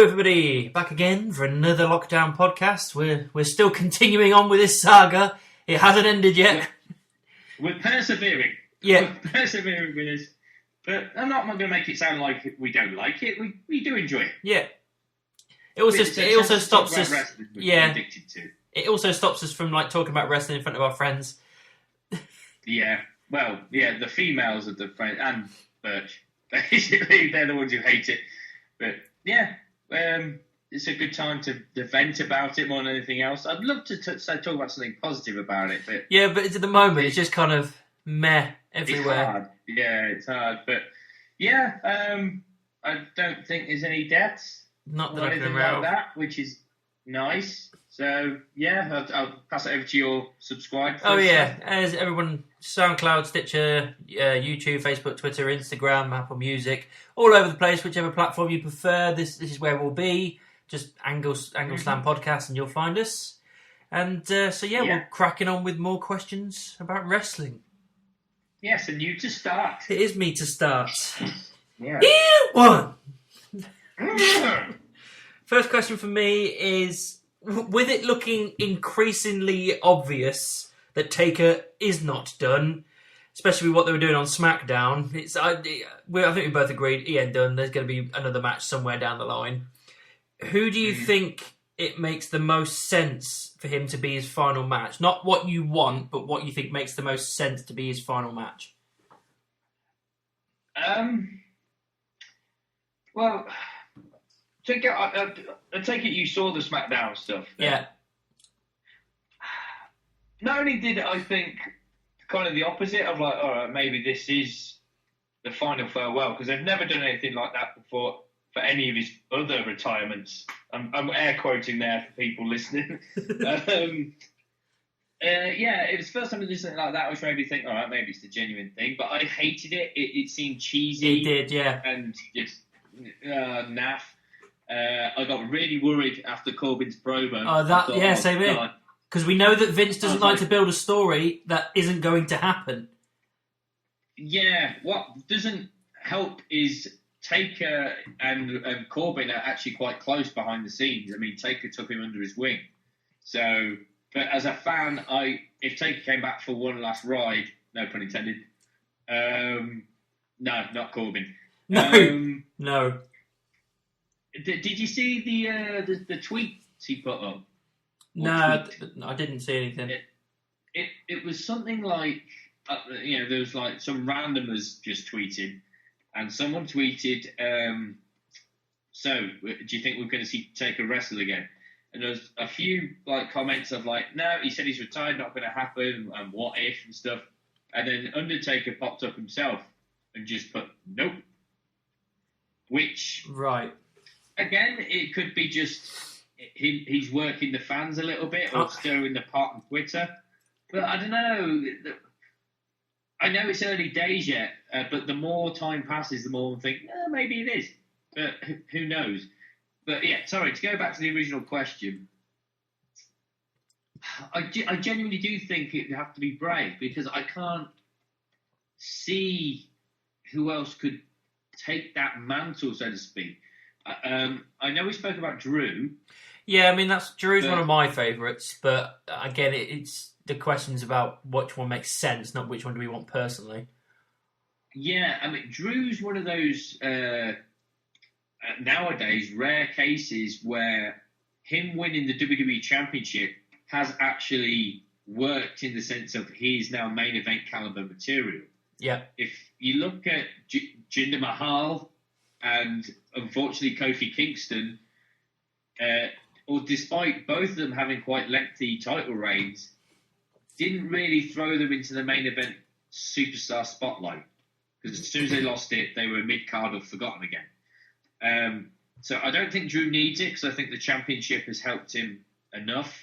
everybody, back again for another LockDown podcast. We're still continuing on with this saga. It hasn't ended yet. We're persevering. Yeah. We're persevering with this. But I'm not going to make it sound like we don't like it. We do enjoy it. Yeah. It also stops us. Yeah. Addicted to. It also stops us from talking about wrestling in front of our friends. Yeah. Well, yeah, the females of the friend and Birch. Basically, they're the ones who hate it. But yeah, it's a good time to vent about it more than anything else. I'd love to talk about something positive about it, but yeah, but at the moment it's just kind of meh everywhere. It's hard. Yeah, it's hard. But yeah, I don't think there's any deaths. Not that or I can anything remember. like that, which is nice. So yeah, I'll pass it over to your subscribe. Oh yeah, as everyone, SoundCloud, Stitcher, YouTube, Facebook, Twitter, Instagram, Apple Music, all over the place, whichever platform you prefer. This is where we'll be. Just Angle Slam Podcast, and you'll find us. And so we're cracking on with more questions about wrestling. Yes, and you to start. It is me to start. Yeah. One. First question for me is, with it looking increasingly obvious that Taker is not done, especially with what they were doing on SmackDown, I think we both agreed he ain't done. There's going to be another match somewhere down the line. Who do you think it makes the most sense for him to be his final match? Not what you want, but what you think makes the most sense to be his final match? Well, I take it you saw the SmackDown stuff. Yeah. Not only did I think kind of the opposite of all right, maybe this is the final farewell, because they've never done anything like that before for any of his other retirements. I'm air quoting there for people listening. It was the first time I did something like that, which made me think, all right, maybe it's the genuine thing. But I hated it. It seemed cheesy. It did, yeah. And just naff. I got really worried after Corbin's promo. Same here. Because we know that Vince doesn't like to build a story that isn't going to happen. Yeah, what doesn't help is Taker and Corbin are actually quite close behind the scenes. I mean, Taker took him under his wing. So, but as a fan, if Taker came back for one last ride, no pun intended, no, not Corbin. No. Did you see the tweets he put up? No, I didn't see anything. It was something like, there was some randomers just tweeted, and someone tweeted, so do you think we're going to see Taker wrestle again? And there was a few comments of no, he said he's retired, not going to happen, and what if and stuff. And then Undertaker popped up himself and just put nope. Which right. Again, it could be just he's working the fans a little bit or stirring the pot on Twitter. But I don't know. I know it's early days yet, but the more time passes, the more I think, maybe it is. But who knows? But yeah, sorry, to go back to the original question, I genuinely do think it would have to be Bray, because I can't see who else could take that mantle, so to speak. I know we spoke about Drew. Yeah, I mean, Drew's one of my favourites, but again, it's the questions about which one makes sense, not which one do we want personally. Yeah, I mean, Drew's one of those nowadays rare cases where him winning the WWE Championship has actually worked in the sense of he's now main event caliber material. Yeah. If you look at Jinder Mahal and unfortunately Kofi Kingston, or despite both of them having quite lengthy title reigns, didn't really throw them into the main event superstar spotlight, because as soon as they lost it, they were mid-card or forgotten again. So I don't think Drew needs it, because I think the championship has helped him enough.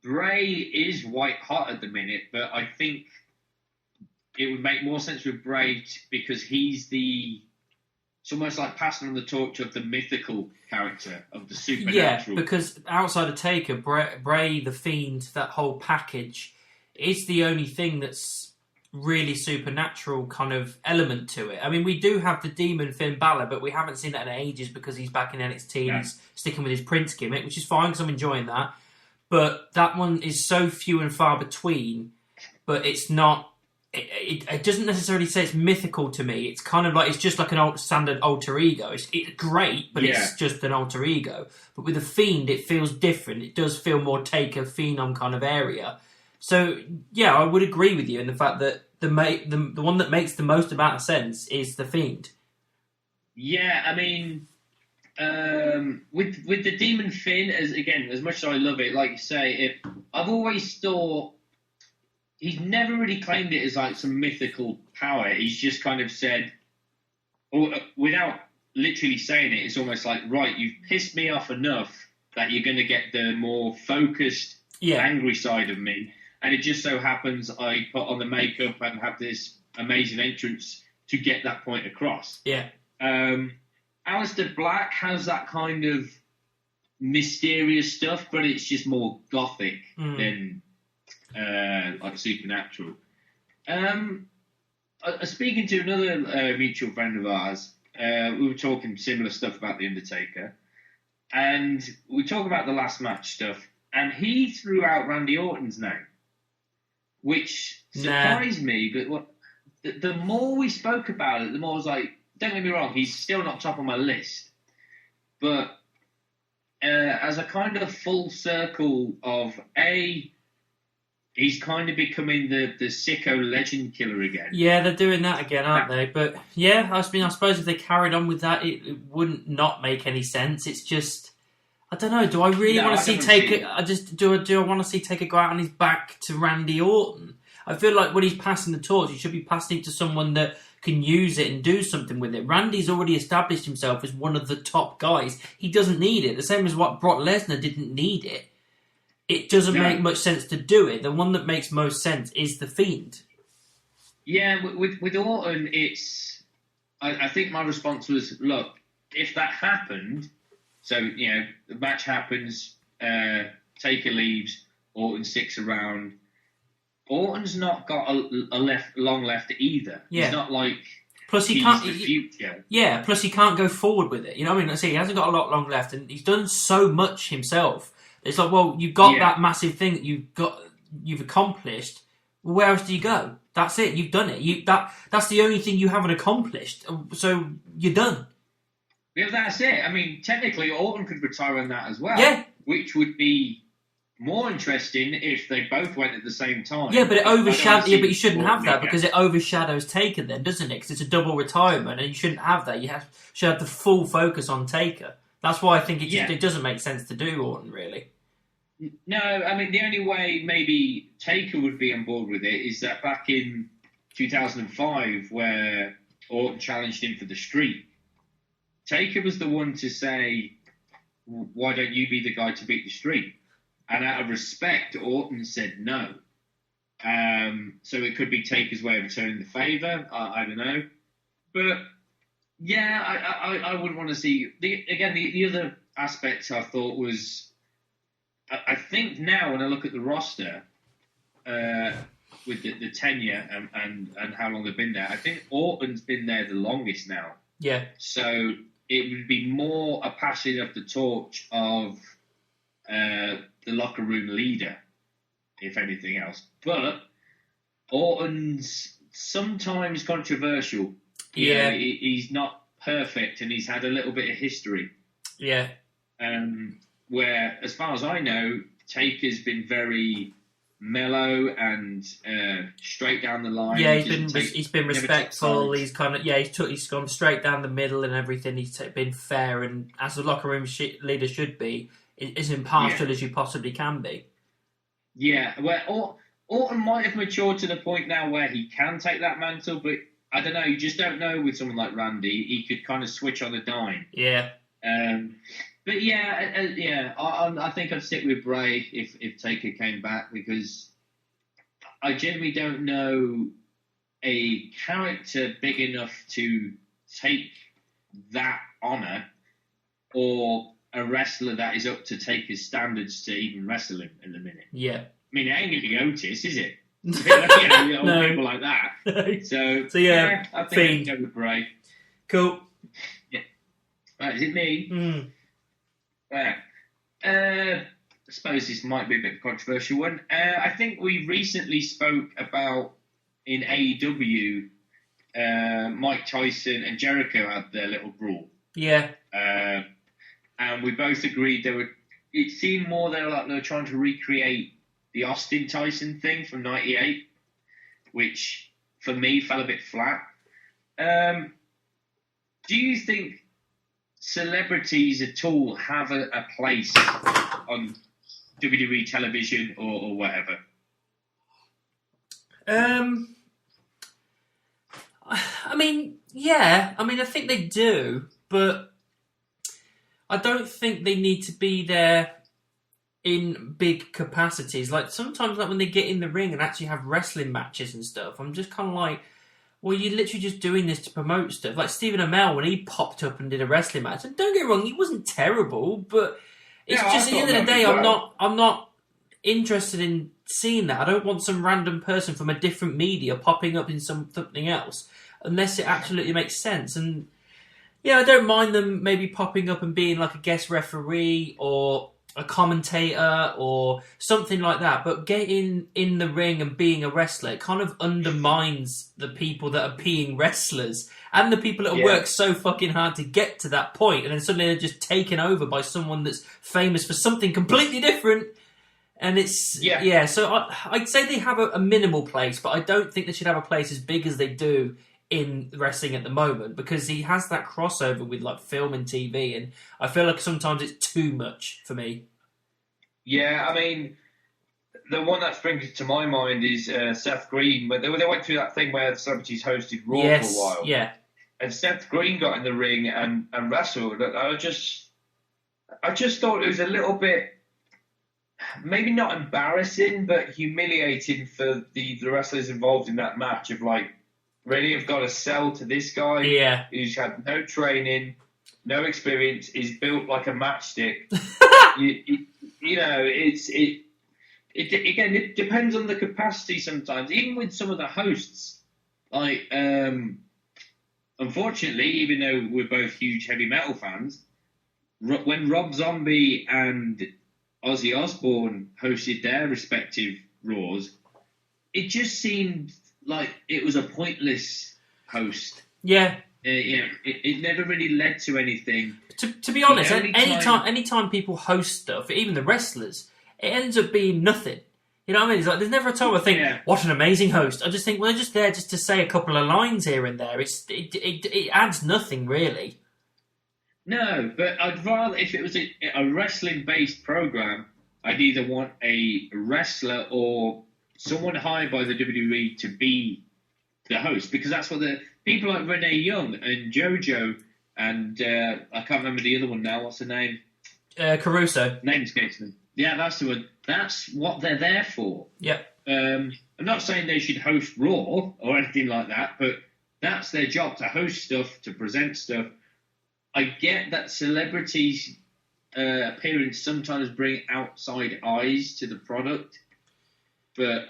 Bray is white hot at the minute, but I think it would make more sense with Bray because he's it's almost like passing on the torch of the mythical character, of the supernatural. Yeah, because outside of Taker, Bray, the Fiend, that whole package, is the only thing that's really supernatural kind of element to it. I mean, we do have the demon Finn Balor, but we haven't seen that in ages because he's back in NXT and he's sticking with his Prince gimmick, which is fine because I'm enjoying that. But that one is so few and far between, but it's not... It doesn't necessarily say it's mythical to me. It's kind of like, it's just like an standard alter ego. It's great, but it's just an alter ego. But with The Fiend, it feels different. It does feel more Taker, Phenom kind of area. So, yeah, I would agree with you in the fact that the one that makes the most amount of sense is The Fiend. Yeah, I mean, with the Demon Finn, as much as I love it, like you say, I've always thought he's never really claimed it as like some mythical power. He's just kind of said, or without literally saying it, it's almost like, right, you've pissed me off enough that you're going to get the more focused, angry side of me. And it just so happens I put on the makeup and have this amazing entrance to get that point across. Yeah. Aleister Black has that kind of mysterious stuff, but it's just more gothic than like supernatural. Speaking to another mutual friend of ours, we were talking similar stuff about The Undertaker, and we talk about the last match stuff, and he threw out Randy Orton's name, which surprised me. But the more we spoke about it, the more I was like, don't get me wrong, he's still not top of my list, but as a kind of full circle of he's kind of becoming the sicko legend killer again. Yeah, they're doing that again, aren't they? But yeah, I suppose if they carried on with that, it wouldn't not make any sense. It's just, I don't know. Do I really want to see Taker? Do I want to see Taker go out on his back to Randy Orton? I feel like when he's passing the torch, he should be passing it to someone that can use it and do something with it. Randy's already established himself as one of the top guys. He doesn't need it. The same as what Brock Lesnar didn't need it. It doesn't make much sense to do it. The one that makes most sense is The Fiend. Yeah, with Orton, I think my response was, look, if that happened, so, the match happens, Taker leaves, Orton sticks around. Orton's not got a long left either. Yeah. He's not like plus he can't, the future. Yeah, plus he can't go forward with it. You know what I mean? He hasn't got a lot long left, and he's done so much himself. It's like, well, you've got that massive thing that you've accomplished. Well, where else do you go? That's it. You've done it. That's the only thing you haven't accomplished. So you're done. Yeah, that's it. I mean, technically, Orton could retire on that as well. Yeah. Which would be more interesting if they both went at the same time. Yeah, but it overshadows. Yeah, but you shouldn't have that because it overshadows Taker then, doesn't it? Because it's a double retirement, and you shouldn't have that. You should have the full focus on Taker. That's why I think it doesn't make sense to do Orton, really. No, I mean, the only way maybe Taker would be on board with it is that back in 2005, where Orton challenged him for the streak, Taker was the one to say, why don't you be the guy to beat the streak? And out of respect, Orton said no. So it could be Taker's way of returning the favour. I don't know. But, yeah, I wouldn't want to see... The other aspect I thought was... I think now when I look at the roster, with the tenure and how long they've been there, I think Orton's been there the longest now. Yeah. So it would be more a passing of the torch of the locker room leader, if anything else. But Orton's sometimes controversial. Yeah. He's not perfect, and he's had a little bit of history. Yeah. Where, as far as I know, Taker's been very mellow and straight down the line. Yeah, he's been respectful. He's kind of he's gone straight down the middle and everything. He's been fair, and as the locker room leader should be, as impartial as you possibly can be. Yeah, well, Orton might have matured to the point now where he can take that mantle, but I don't know. You just don't know with someone like Randy. He could kind of switch on a dime. Yeah. But I think I'd stick with Bray if Taker came back, because I genuinely don't know a character big enough to take that honour, or a wrestler that is up to Taker's standards to even wrestle him in the minute. Yeah. I mean, it ain't going to be Otis, is it? No. People like that. So yeah, I think Fiend. I'd go with Bray. Cool. Yeah. Right, is it me? Mm. Right. I suppose this might be a bit of a controversial one. I think we recently spoke about in AEW, Mike Tyson and Jericho had their little brawl. Yeah. And we both agreed it seemed more they were trying to recreate the Austin Tyson thing from '98, which for me fell a bit flat. Do you think celebrities at all have a place on WWE television or whatever? I mean, yeah. I mean, I think they do, but I don't think they need to be there in big capacities. Like, sometimes, like, when they get in the ring and actually have wrestling matches and stuff, I'm just kind of like, well, you're literally just doing this to promote stuff. Like Stephen Amell, when he popped up and did a wrestling match, and don't get me wrong, he wasn't terrible, but it's just at the end of the day, I'm not interested in seeing that. I don't want some random person from a different media popping up in something else, unless it absolutely makes sense. And yeah, I don't mind them maybe popping up and being like a guest referee or a commentator or something like that, but getting in the ring and being a wrestler, it kind of undermines the people that are being wrestlers and the people that have worked so fucking hard to get to that point, and then suddenly they're just taken over by someone that's famous for something completely different. And it's so I'd say they have a minimal place, but I don't think they should have a place as big as they do in wrestling at the moment, because he has that crossover with like film and TV, and I feel like sometimes it's too much for me. Yeah, I mean, the one that springs to my mind is Seth Green, where they went through that thing where the celebrities hosted Raw for a while. Yeah. And Seth Green got in the ring and wrestled. I just thought it was a little bit, maybe not embarrassing, but humiliating for the wrestlers involved in that match, of like, really have got to sell to this guy who's had no training, no experience, is built like a matchstick. It depends on the capacity sometimes. Even with some of the hosts, like, unfortunately, even though we're both huge heavy metal fans, when Rob Zombie and Ozzy Osbourne hosted their respective Raws, it just seemed like it was a pointless host. Yeah. It never really led to anything. To be honest, anytime people host stuff, even the wrestlers, it ends up being nothing. You know what I mean? It's like, there's never a time I think, what an amazing host. I just think, well, they're just there just to say a couple of lines here and there. It adds nothing, really. No, but I'd rather, if it was a wrestling-based program, I'd either want a wrestler or someone hired by the WWE to be the host, because that's what the people like Renee Young and JoJo and I can't remember the other one now. What's her name? Caruso. Name escapes me. Yeah, that's the one. That's what they're there for. Yeah. I'm not saying they should host Raw or anything like that, but that's their job, to host stuff, to present stuff. I get that celebrities' appearance sometimes bring outside eyes to the product, but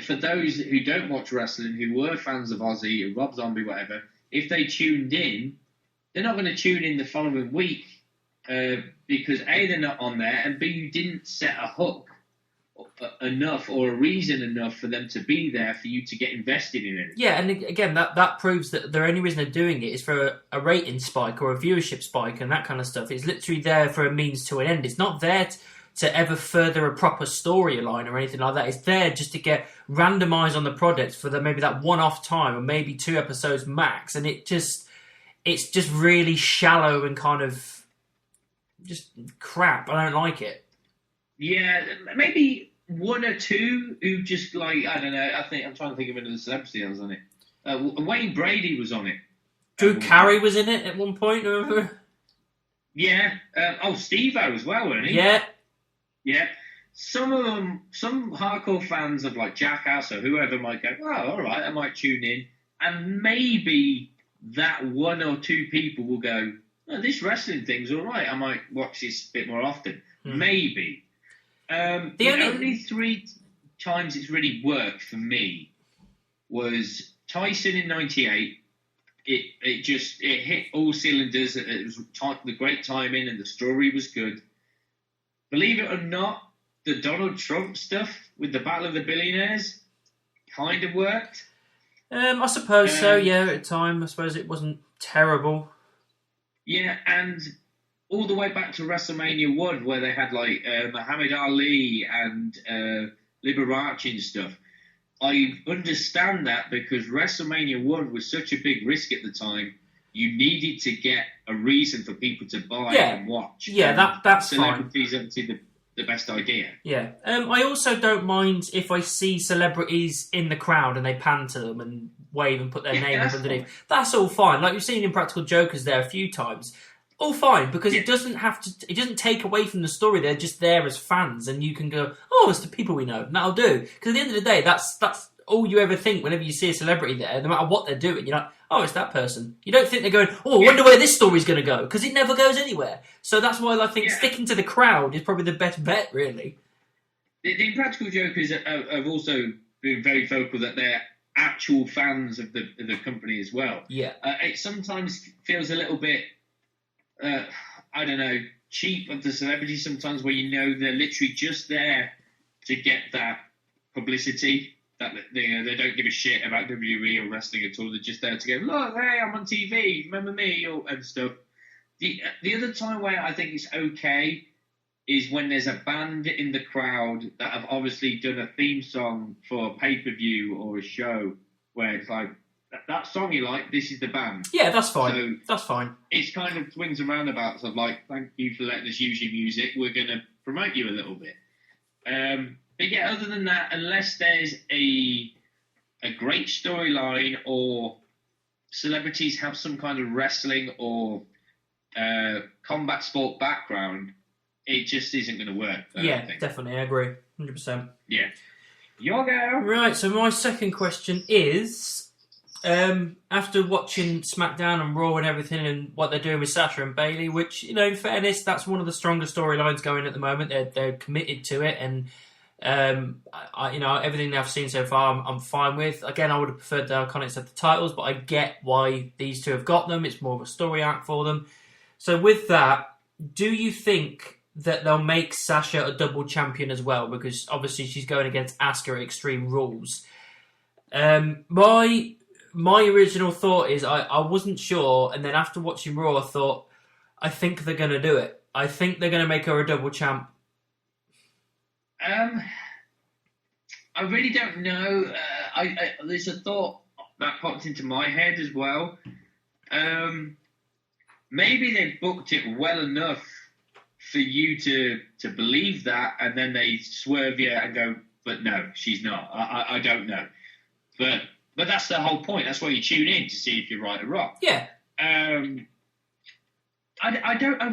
for those who don't watch wrestling, who were fans of Ozzy or Rob Zombie, whatever, if they tuned in, they're not going to tune in the following week because A, they're not on there, and B, you didn't set a hook enough or a reason enough for them to be there for you to get invested in it. Yeah, and again, that proves that the only reason they're doing it is for a rating spike or a viewership spike and that kind of stuff. It's literally there for a means to an end. It's not there to ever further a proper storyline or anything like that. It's there just to get randomised on the product for maybe that one-off time or maybe 2 episodes max, and it's just really shallow and kind of just crap. I don't like it. Yeah, maybe 1 or 2 who just like, I don't know, I'm trying to think of another celebrity that was on it. Wayne Brady was on it. Drew Carey was in it at one point, remember? Yeah. Steve-O as well, wasn't he? Yeah. Yeah. Some of them, some hardcore fans of like Jackass or whoever might go, oh, all right, I might tune in. And maybe that 1 or 2 people will go, oh, this wrestling thing's all right. I might watch this a bit more often. Maybe. The only 3 times it's really worked for me was Tyson in '98. It hit all cylinders. It was the great timing and the story was good. Believe it or not, the Donald Trump stuff with the Battle of the Billionaires kind of worked. I suppose so, yeah, at the time. I suppose it wasn't terrible. Yeah, and all the way back to WrestleMania 1, where they had, like, Muhammad Ali and LBRY and stuff. I understand that because WrestleMania 1 was such a big risk at the time. You needed to get a reason for people to buy and watch. Yeah, that's celebrities, fine. Obviously, the best idea. Yeah. I also don't mind if I see celebrities in the crowd and they pan to them and wave and put their name up underneath. Fine. That's all fine. Like we've seen in Practical Jokers there a few times. All fine, because it doesn't take away from the story. They're just there as fans, and you can go, oh, it's the people we know. And that'll do. Because at the end of the day, that's all you ever think whenever you see a celebrity there, no matter what they're doing. You're like, oh, it's that person. You don't think they're going, oh, I wonder where this story's going to go, because it never goes anywhere. So that's why I think sticking to the crowd is probably the best bet, really. The Impractical Jokers have also been very vocal that they're actual fans of the company as well. Yeah. It sometimes feels a little bit, I don't know, cheap of the celebrities sometimes, where you know they're literally just there to get that publicity. That they don't give a shit about WWE or wrestling at all. They're just there to go, look, hey, I'm on TV, remember me, and stuff. The other time where I think it's okay is when there's a band in the crowd that have obviously done a theme song for a pay-per-view or a show, where it's like, that song you like, this is the band. Yeah, that's fine. So that's fine. It's kind of swings and roundabouts of like, thank you for letting us use your music. We're going to promote you a little bit. But yeah, other than that, unless there's a great storyline or celebrities have some kind of wrestling or combat sport background, it just isn't going to work. Yeah, definitely. I agree. 100%. Yeah. Your girl. Right, so my second question is, after watching SmackDown and Raw and everything and what they're doing with Sasha and Bayley, which, you know, in fairness, that's one of the stronger storylines going at the moment. They're committed to it, and you know, everything I've seen so far, I'm fine with. Again, I would have preferred the Iconics have the titles, but I get why these two have got them. It's more of a story arc for them. So with that, do you think that they'll make Sasha a double champion as well? Because obviously she's going against Asuka at Extreme Rules. My original thought is I wasn't sure, and then after watching Raw, I thought, I think they're going to do it. I think they're going to make her a double champ. I really don't know. There's a thought that popped into my head as well. Maybe they've booked it well enough for you to believe that, and then they swerve you and go, but no, she's not. I don't know. But that's the whole point. That's why you tune in, to see if you're right or wrong. Yeah. I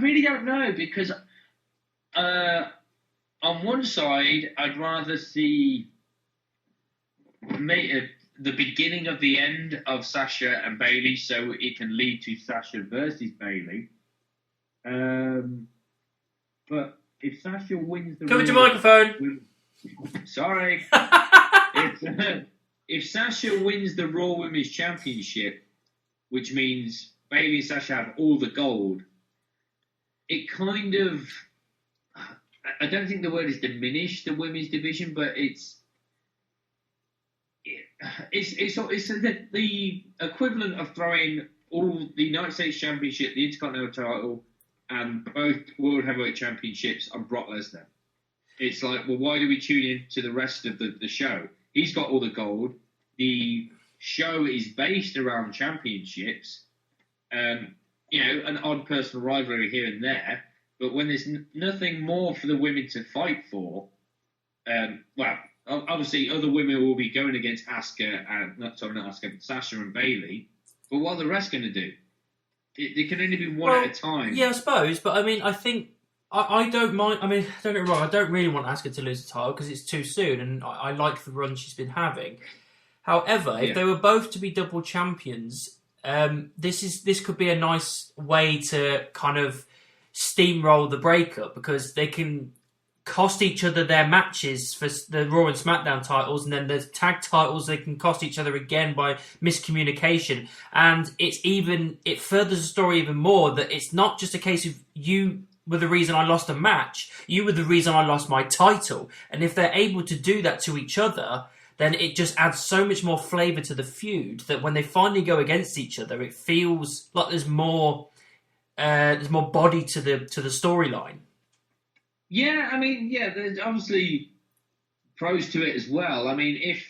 really don't know, because on one side, I'd rather see the beginning of the end of Sasha and Bayley, so it can lead to Sasha versus Bayley. But if Sasha wins the Come to your microphone. Sorry. If Sasha wins the Raw Women's Championship, which means Bayley and Sasha have all the gold, it kind of, I don't think the word is diminish the women's division, but it's the equivalent of throwing all the United States Championship, the Intercontinental title, and both World Heavyweight Championships on Brock Lesnar. It's like, well, why do we tune in to the rest of the show? He's got all the gold. The show is based around championships. You know, an odd personal rivalry here and there. But when there's nothing more for the women to fight for, well, obviously other women will be going against Asuka and Sasha and Bayley. But what are the rest going to do? It can only be one at a time. Yeah, I suppose. But I mean, I think I don't mind. I mean, don't get me wrong. I don't really want Asuka to lose the title because it's too soon, and I like the run she's been having. However, if they were both to be double champions, this could be a nice way to kind of steamroll the breakup, because they can cost each other their matches for the Raw and SmackDown titles, and then the tag titles they can cost each other again by miscommunication. And it furthers the story even more that it's not just a case of you were the reason I lost a match, you were the reason I lost my title. And if they're able to do that to each other, then it just adds so much more flavour to the feud that when they finally go against each other, it feels like there's more body to the storyline. Yeah, I mean, yeah, there's obviously pros to it as well. I mean, if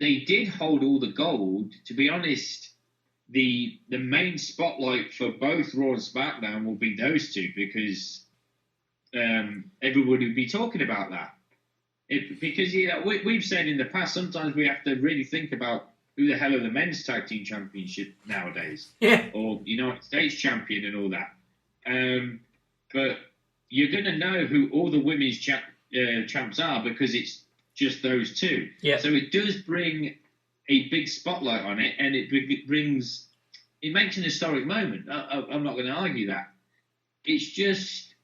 they did hold all the gold, to be honest, the main spotlight for both Raw and SmackDown will be those two, because everybody would be talking about that. Because we've said in the past, sometimes we have to really think about who the hell are the men's tag team championship nowadays, or United States champion and all that. But you're going to know who all the women's champs are because it's just those two. Yeah. So it does bring a big spotlight on it, and it makes an historic moment. I'm not going to argue that. It's just,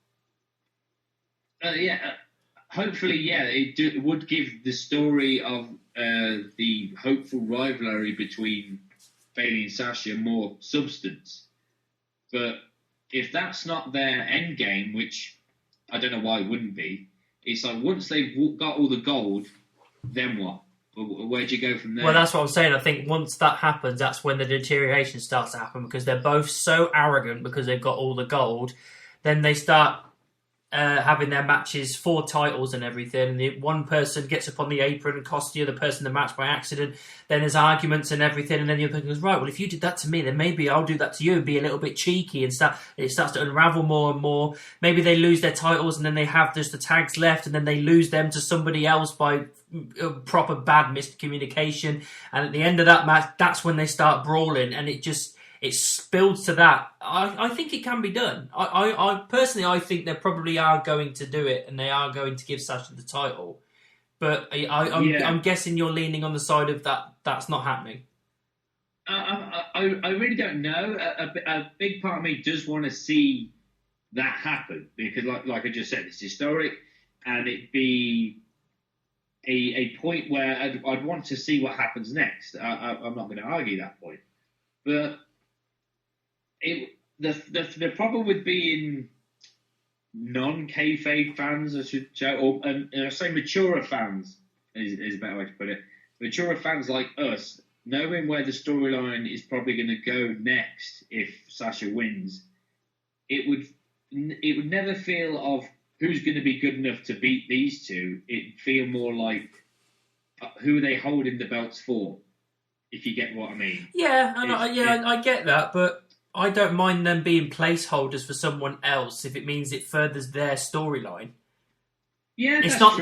hopefully, it would give the story of the hopeful rivalry between Bayley and Sasha more substance. But if that's not their end game, which I don't know why it wouldn't be, it's like once they've got all the gold, then what? Where'd you go from there? Well, that's what I'm saying. I think once that happens, that's when the deterioration starts to happen, because they're both so arrogant because they've got all the gold. Then they start having their matches for titles and everything, and the one person gets up on the apron and costs the other person the match by accident. Then there's arguments and everything, and then the other person goes, right, well, if you did that to me, then maybe I'll do that to you and be a little bit cheeky, and it starts to unravel more and more. Maybe they lose their titles, and then they have just the tags left, and then they lose them to somebody else by proper bad miscommunication. And at the end of that match, that's when they start brawling, and it spills to that. I think it can be done. I personally, I think they probably are going to do it, and they are going to give Sasha the title. But I'm guessing you're leaning on the side of that's not happening. I really don't know. A big part of me does want to see that happen, because like I just said, it's historic, and it'd be a point where I'd want to see what happens next. I'm not going to argue that point. But the problem with being non-kayfabe fans, I should say, or I say maturer fans is a better way to put it. Maturer fans like us, knowing where the storyline is probably going to go next if Sasha wins, it would never feel of who's going to be good enough to beat these two. It'd feel more like who are they holding the belts for, if you get what I mean. Yeah, I get that, but I don't mind them being placeholders for someone else if it means it furthers their storyline. Yeah, it's not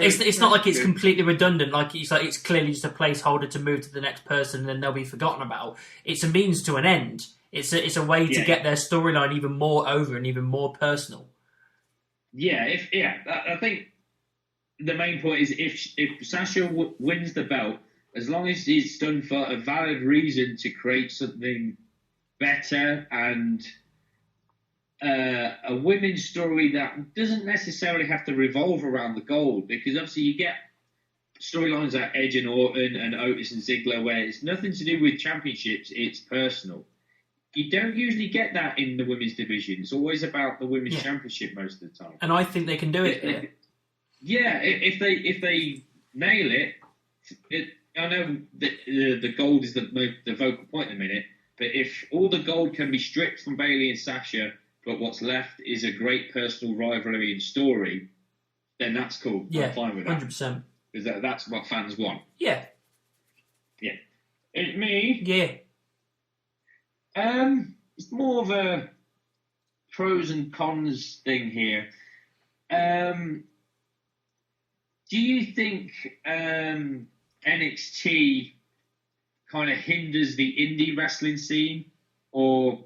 like it's completely redundant. Like it's clearly just a placeholder to move to the next person and then they'll be forgotten about. It's a means to an end. It's a way to get their storyline even more over and even more personal. Yeah, I think the main point is if Sasha wins the belt, as long as it's done for a valid reason to create something better and a women's story that doesn't necessarily have to revolve around the gold, because obviously you get storylines like Edge and Orton and Otis and Ziggler where it's nothing to do with championships, it's personal. You don't usually get that in the women's division. It's always about the women's championship most of the time. And I think they can do it. If they nail it, I know the gold is the vocal point in a minute, but if all the gold can be stripped from Bayley and Sasha, but what's left is a great personal rivalry and story, then that's cool. Yeah, I'm fine with that. 100%. Because that's what fans want. Yeah. Yeah. Me? Yeah. It's more of a pros and cons thing here. Do you think NXT kind of hinders the indie wrestling scene, or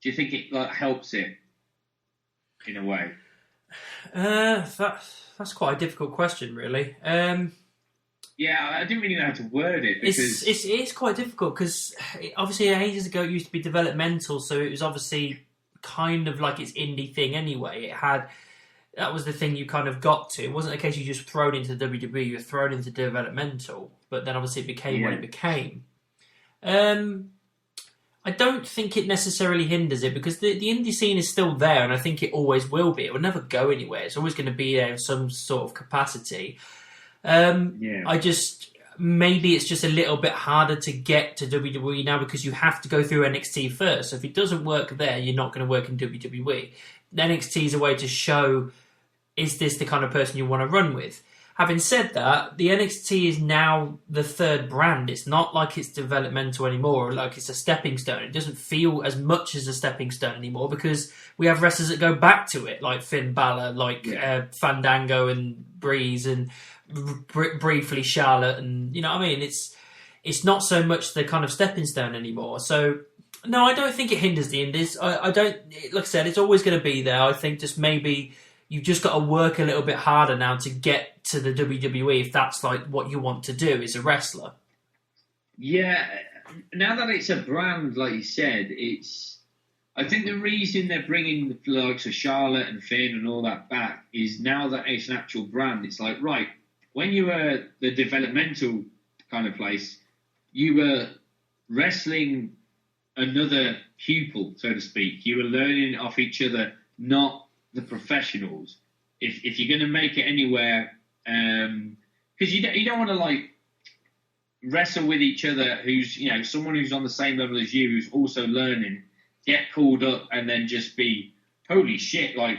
do you think it helps it in a way? That's quite a difficult question, really. Yeah, I didn't really know how to word it. Because it's quite difficult because obviously ages ago it used to be developmental, so it was obviously kind of like its indie thing anyway. It had that was the thing you kind of got to. It wasn't a case you just thrown into the WWE, you were thrown into developmental, but then obviously it became what it became. I don't think it necessarily hinders it because the indie scene is still there, and I think it always will be. It will never go anywhere. It's always going to be there in some sort of capacity. Maybe it's just a little bit harder to get to WWE now because you have to go through NXT first. So if it doesn't work there, you're not going to work in WWE. NXT is a way to show, is this the kind of person you want to run with? Having said that, the NXT is now the third brand. It's not like it's developmental anymore, like it's a stepping stone. It doesn't feel as much as a stepping stone anymore because we have wrestlers that go back to it, like Finn Balor, like Fandango and Breeze, and briefly Charlotte, and you know what I mean? It's not so much the kind of stepping stone anymore. So, no, I don't think it hinders the indies. I don't, like I said, it's always going to be there. I think just maybe you've just got to work a little bit harder now to get to the WWE if that's like what you want to do as a wrestler. Yeah, now that it's a brand, like you said, I think the reason they're bringing the likes of Charlotte and Finn and all that back is now that it's an actual brand, it's like, right, when you were the developmental kind of place, you were wrestling another pupil, so to speak. You were learning off each other, not the professionals. If you're going to make it anywhere, because you don't want to like wrestle with each other who's, you know, someone who's on the same level as you who's also learning, get called up and then just be holy shit, like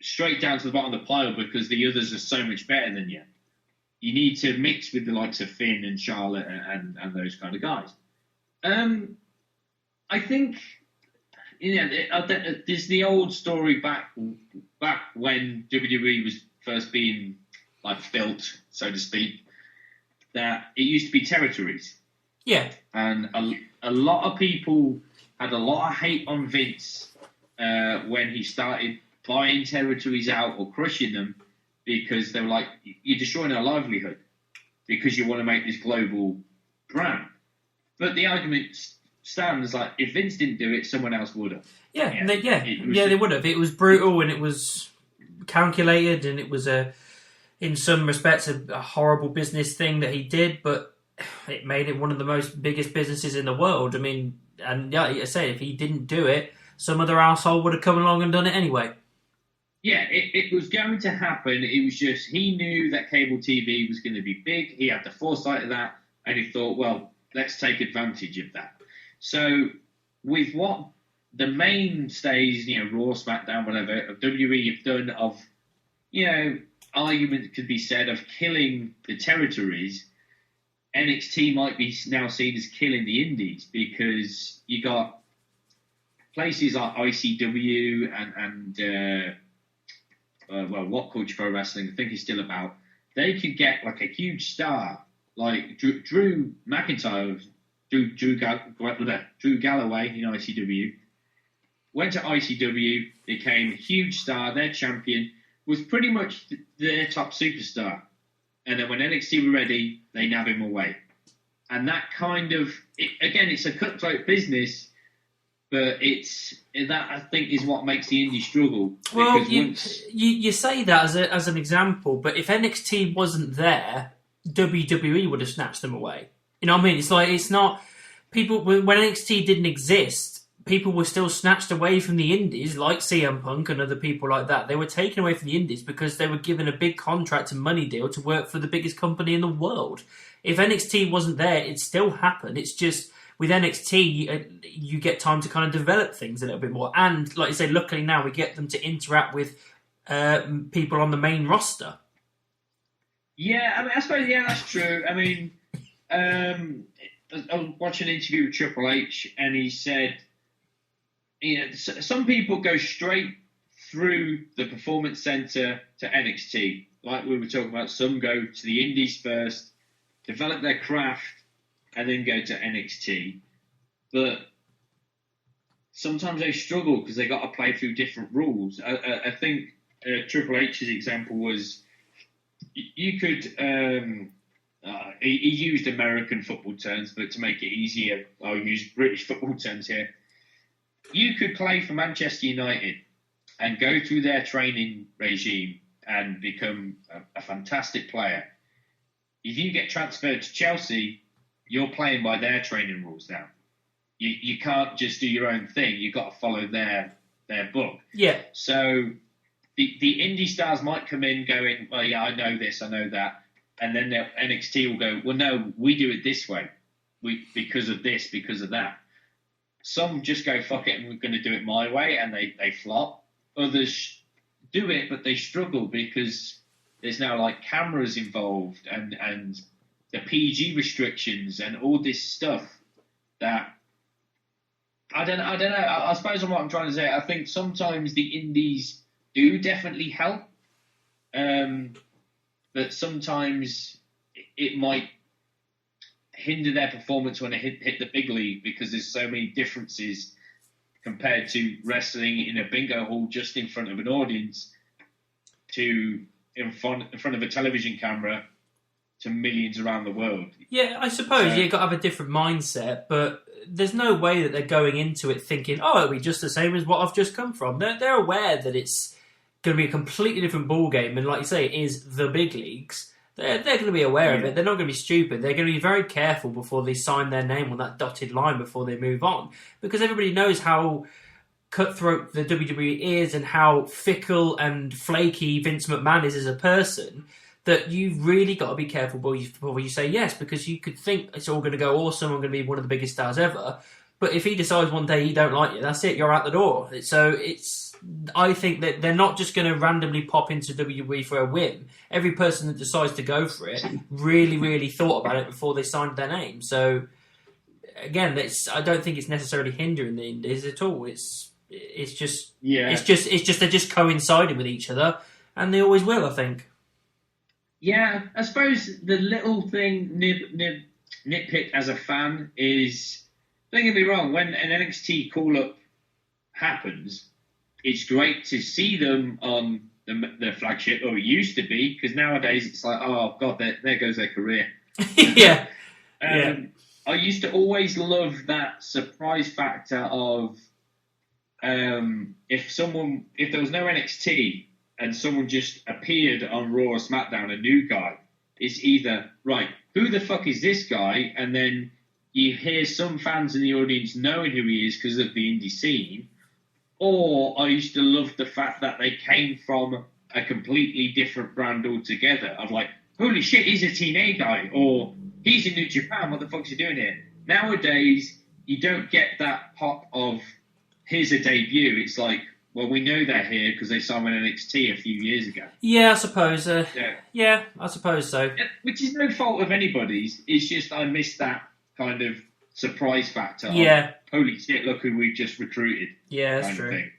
straight down to the bottom of the pile because the others are so much better than you. You need to mix with the likes of Finn and Charlotte and those kind of guys. I think, you know, there's the old story back when WWE was first being like built, so to speak, that it used to be territories. Yeah. And a lot of people had a lot of hate on Vince when he started buying territories out or crushing them because they were like, you're destroying our livelihood because you want to make this global brand. But the argument stands like, if Vince didn't do it, someone else would have. Yeah, they would have. It was brutal and it was calculated and it was in some respects a horrible business thing that he did, but it made it one of the biggest businesses in the world. I mean, and yeah, I say if he didn't do it, some other asshole would have come along and done it anyway. Yeah, it was going to happen. It was just he knew that cable TV was going to be big. He had the foresight of that, and he thought, well, let's take advantage of that. So with what the mainstays, you know, Raw, SmackDown, whatever, of WWE have done of, you know, argument could be said of killing the territories, NXT might be now seen as killing the indies because you got places like ICW and What Culture Pro Wrestling, I think is still about. They could get like a huge star like Drew McIntyre, Drew Galloway in ICW. Went to ICW, became a huge star. Their champion was pretty much their top superstar. And then when NXT were ready, they nab him away. And that kind of, again, it's a cutthroat business, but that I think is what makes the indie struggle. Well, you say that as an example, but if NXT wasn't there, WWE would have snatched them away. You know what I mean? It's like, it's not, people, when NXT didn't exist, people were still snatched away from the indies, like CM Punk and other people like that. They were taken away from the indies because they were given a big contract and money deal to work for the biggest company in the world. If NXT wasn't there, it'd still happen. It's just, with NXT, you get time to kind of develop things a little bit more. And, like you say, luckily now we get them to interact with people on the main roster. Yeah, I mean, I suppose, yeah, that's true. I mean, I was watching an interview with Triple H, and he said, you know, some people go straight through the Performance Center to NXT. Like we were talking about, some go to the Indies first, develop their craft, and then go to NXT. But sometimes they struggle because they got to play through different rules. I think Triple H's example was you could. He used American football terms, but to make it easier, I'll use British football terms here. You could play for Manchester United and go through their training regime and become a fantastic player. If you get transferred to Chelsea, you're playing by their training rules now. You can't just do your own thing. You've got to follow their book. Yeah. So the indie stars might come in going, well, yeah, I know this, I know that. And then the NXT will go, well, no, we do it this way. Because of this, because of that. Some just go, fuck it, and we're going to do it my way, and they flop. Others do it, but they struggle because there's now like cameras involved and the PG restrictions and all this stuff that I don't know. I suppose what I'm trying to say, I think sometimes the indies do definitely help, but sometimes it might hinder their performance when they hit the big league because there's so many differences compared to wrestling in a bingo hall just in front of an audience to in front of a television camera to millions around the world. Yeah, I suppose you've got to have a different mindset, but there's no way that they're going into it thinking, oh, it'll be just the same as what I've just come from. They're aware that it's going to be a completely different ball game, and like you say, it is the big leagues. They're going to be aware of it. They're not going to be stupid. They're going to be very careful before they sign their name on that dotted line before they move on, because everybody knows how cutthroat the WWE is and how fickle and flaky Vince McMahon is as a person, that you've really got to be careful before you say yes, because you could think it's all going to go awesome, I'm going to be one of the biggest stars ever, but if he decides one day he don't like you, that's it, you're out the door. So I think that they're not just going to randomly pop into WWE for a whim. Every person that decides to go for it really, really thought about it before they signed their name. So again, I don't think it's necessarily hindering the indies at all. It's just they're just coinciding with each other, and they always will, I think. Yeah, I suppose the little thing nitpick as a fan is, don't get me wrong, when an NXT call-up happens, it's great to see them on the flagship, or it used to be, because nowadays it's like, oh, God, there goes their career. Yeah. I used to always love that surprise factor of if there was no NXT and someone just appeared on Raw or SmackDown, a new guy, it's either, right, who the fuck is this guy? And then you hear some fans in the audience knowing who he is because of the indie scene. Or I used to love the fact that they came from a completely different brand altogether. Of like, holy shit, he's a TNA guy, or he's in New Japan, what the fuck's he doing here? Nowadays, you don't get that pop of, here's a debut. It's like, well, we know they're here because they signed with NXT a few years ago. Yeah, I suppose. Yeah, I suppose so. Which is no fault of anybody's. It's just I missed that kind of surprise factor. Yeah. Of, holy shit, look who we've just recruited. Yeah, that's true.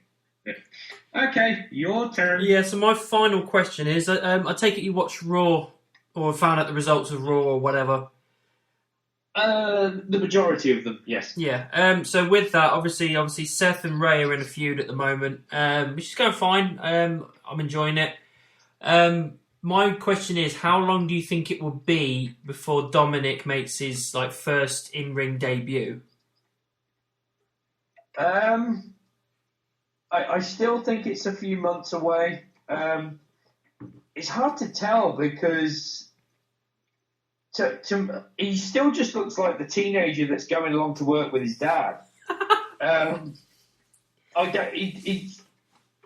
Okay, your turn. Yeah, so my final question is, I take it you watched Raw, or found out the results of Raw, or whatever. The majority of them, yes. Yeah. So with that, obviously, Seth and Ray are in a feud at the moment, which is going fine. I'm enjoying it. My question is, how long do you think it will be before Dominic makes his first in-ring debut? I still think it's a few months away. It's hard to tell because he still just looks like the teenager that's going along to work with his dad.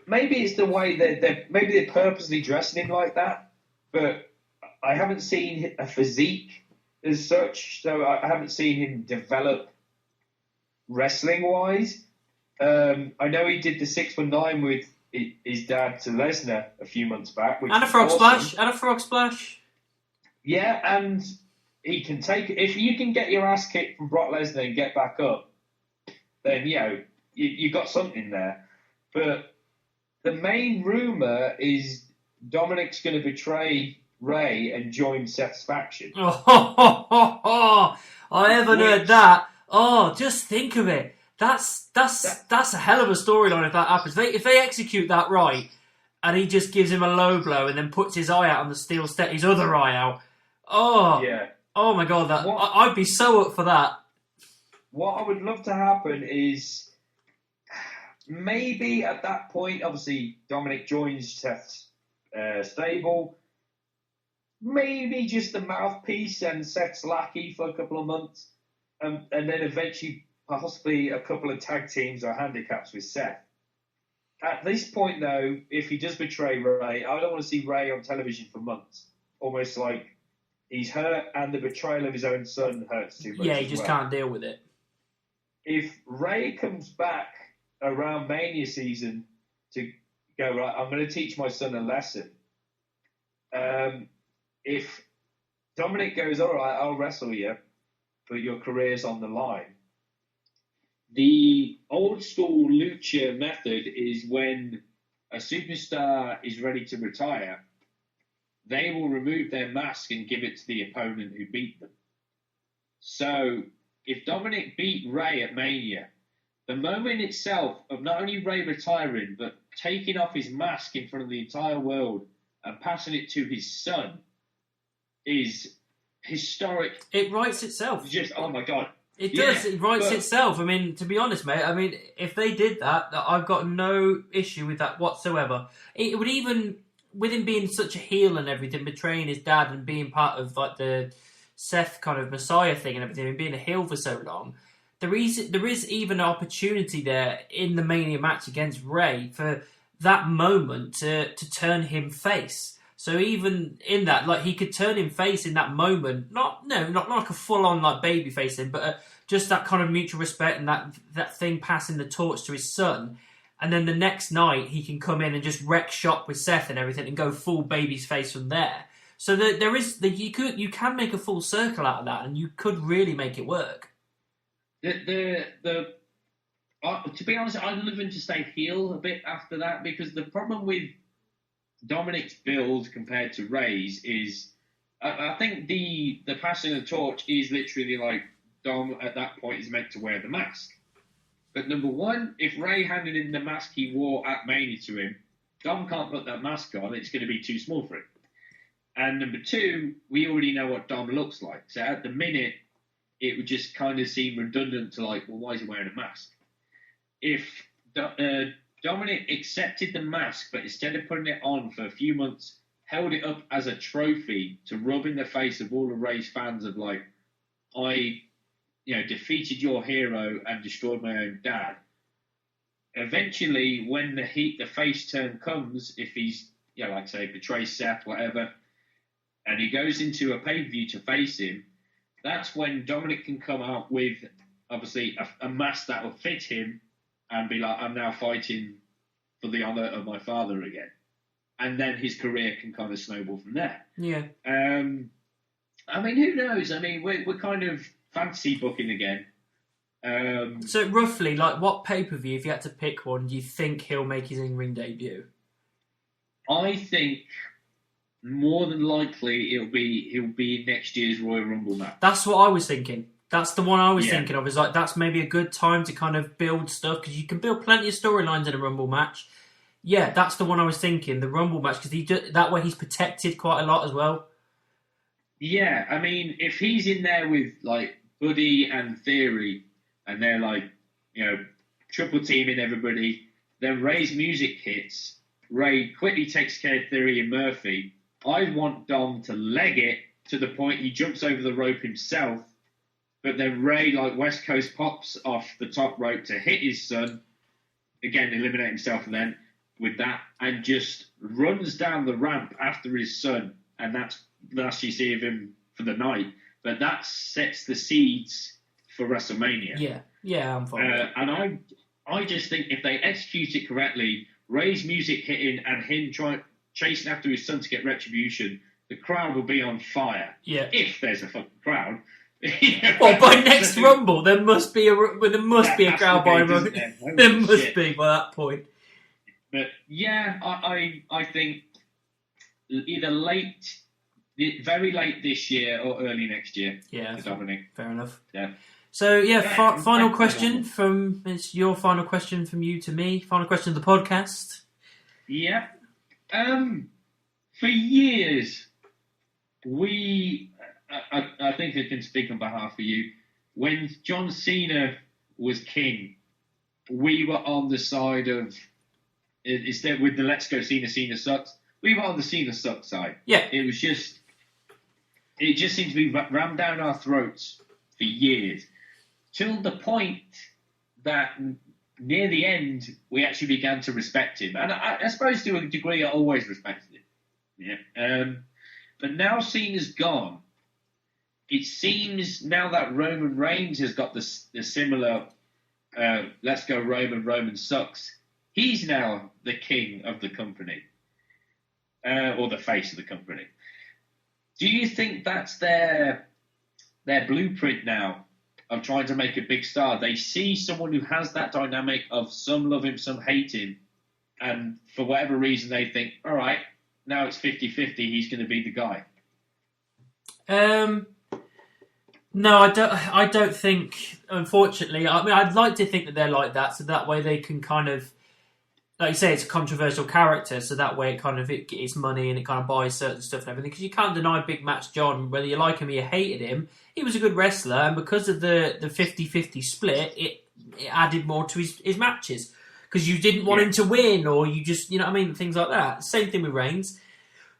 Maybe it's the way that maybe they're purposely dressing him like that, but I haven't seen a physique as such, so I haven't seen him develop wrestling-wise. I know he did the 619 with his dad to Lesnar a few months back. And a frog splash. Yeah, and he can take it. If you can get your ass kicked from Brock Lesnar and get back up, then, you got something there. But the main rumour is Dominic's going to betray Ray and join Seth's faction. I haven't heard that. Oh, just think of it. That's a hell of a storyline if that happens. If they execute that right, and he just gives him a low blow and then puts his eye out on the steel step, his other eye out. Oh, yeah. Oh my God, I'd be so up for that. What I would love to happen is maybe at that point, obviously, Dominic joins Seth's stable. Maybe just the mouthpiece and Seth's lackey for a couple of months. And then eventually, possibly a couple of tag teams or handicaps with Seth. At this point, though, if he does betray Ray, I don't want to see Ray on television for months. Almost like he's hurt and the betrayal of his own son hurts too much. Yeah, he just can't deal with it. If Ray comes back around Mania season to go, right, I'm going to teach my son a lesson. If Dominic goes, all right, I'll wrestle you, but your career's on the line. The old school lucha method is when a superstar is ready to retire, they will remove their mask and give it to the opponent who beat them. So if Dominic beat Ray at Mania, the moment itself of not only Ray retiring, but taking off his mask in front of the entire world and passing it to his son is historic. It writes itself. Just, oh my God. It does. It writes itself. I mean, to be honest, mate, I mean, if they did that, I've got no issue with that whatsoever. It would even, with him being such a heel and everything, betraying his dad and being part of like the Seth kind of Messiah thing and everything, and being a heel for so long, there is even an opportunity there in the Mania match against Ray for that moment to turn him face. So even in that, like, he could turn him face in that moment. Not like a full-on like baby facing, but just that kind of mutual respect and that thing passing the torch to his son. And then the next night he can come in and just wreck shop with Seth and everything and go full baby's face from there. So you can make a full circle out of that, and you could really make it work. To be honest, I'd love him to stay heel a bit after that, because the problem with Dominic's build compared to Ray's is, I think the passing of the torch is literally like Dom at that point is meant to wear the mask. But number one, if Ray handed in the mask he wore at Mania to him, Dom can't put that mask on, it's going to be too small for him. And number two, we already know what Dom looks like. So at the minute, it would just kind of seem redundant to like, well, why is he wearing a mask? If Dominic accepted the mask, but instead of putting it on for a few months, held it up as a trophy to rub in the face of all of Ray's fans of like, I, defeated your hero and destroyed my own dad. Eventually, when the face turn comes, if he's, like say, betrays Seth, whatever, and he goes into a pay-per-view to face him, that's when Dominic can come out with, obviously, a mask that will fit him and be like, I'm now fighting for the honour of my father again. And then his career can kind of snowball from there. Yeah. I mean, who knows? I mean, we're kind of fantasy booking again. So roughly, like, what pay-per-view, if you had to pick one, do you think he'll make his in-ring debut? I think more than likely he'll be in next year's Royal Rumble match. That's what I was thinking. That's the one I was thinking of. Is like, that's maybe a good time to kind of build stuff, because you can build plenty of storylines in a Rumble match. Yeah, that's the one I was thinking, the Rumble match, because that way he's protected quite a lot as well. Yeah, I mean, if he's in there with like Buddy and Theory, and they're like, triple teaming everybody, then Ray's music hits, Ray quickly takes care of Theory and Murphy. I want Dom to leg it to the point he jumps over the rope himself, but then Ray, like West Coast, pops off the top rope to hit his son, again, eliminate himself and then with that, and just runs down the ramp after his son, and that's the last you see of him for the night. But that sets the seeds for WrestleMania. Yeah, I'm fine. And I just think if they execute it correctly, Ray's music hitting and him chasing after his son to get retribution, the crowd will be on fire. Yeah. If there's a fucking crowd. Well, by next Rumble, there must be a crowd by Rumble. There must be by that point. But yeah, I think either very late this year or early next year. Yeah, for Dominic. Fair enough. Yeah. So final question it's your final question from you to me. Final question of the podcast. Yeah. For years, I think I can speak on behalf of you. When John Cena was king, we were on the side of, instead with the let's go Cena sucks, we were on the Cena sucks side. Yeah. It just seemed to be rammed down our throats for years, till the point that near the end we actually began to respect him. And I suppose to a degree I always respected him. Yeah. But now Cena's gone, it seems now that Roman Reigns has got the similar let's go Roman sucks. He's now the king of the company, or the face of the company. Do you think that's their blueprint now of trying to make a big star? They see someone who has that dynamic of some love him, some hate him, and for whatever reason they think, all right, now it's 50-50, he's going to be the guy. No, I don't think, unfortunately. I mean, I'd like to think that they're like that, so that way they can kind of, like you say, it's a controversial character, so that way it gets money and it kind of buys certain stuff and everything. Because you can't deny Big Match John, whether you like him or you hated him, he was a good wrestler, and because of the 50-50 split, it added more to his matches. Because you didn't want him to win, or you just, you know what I mean, things like that. Same thing with Reigns.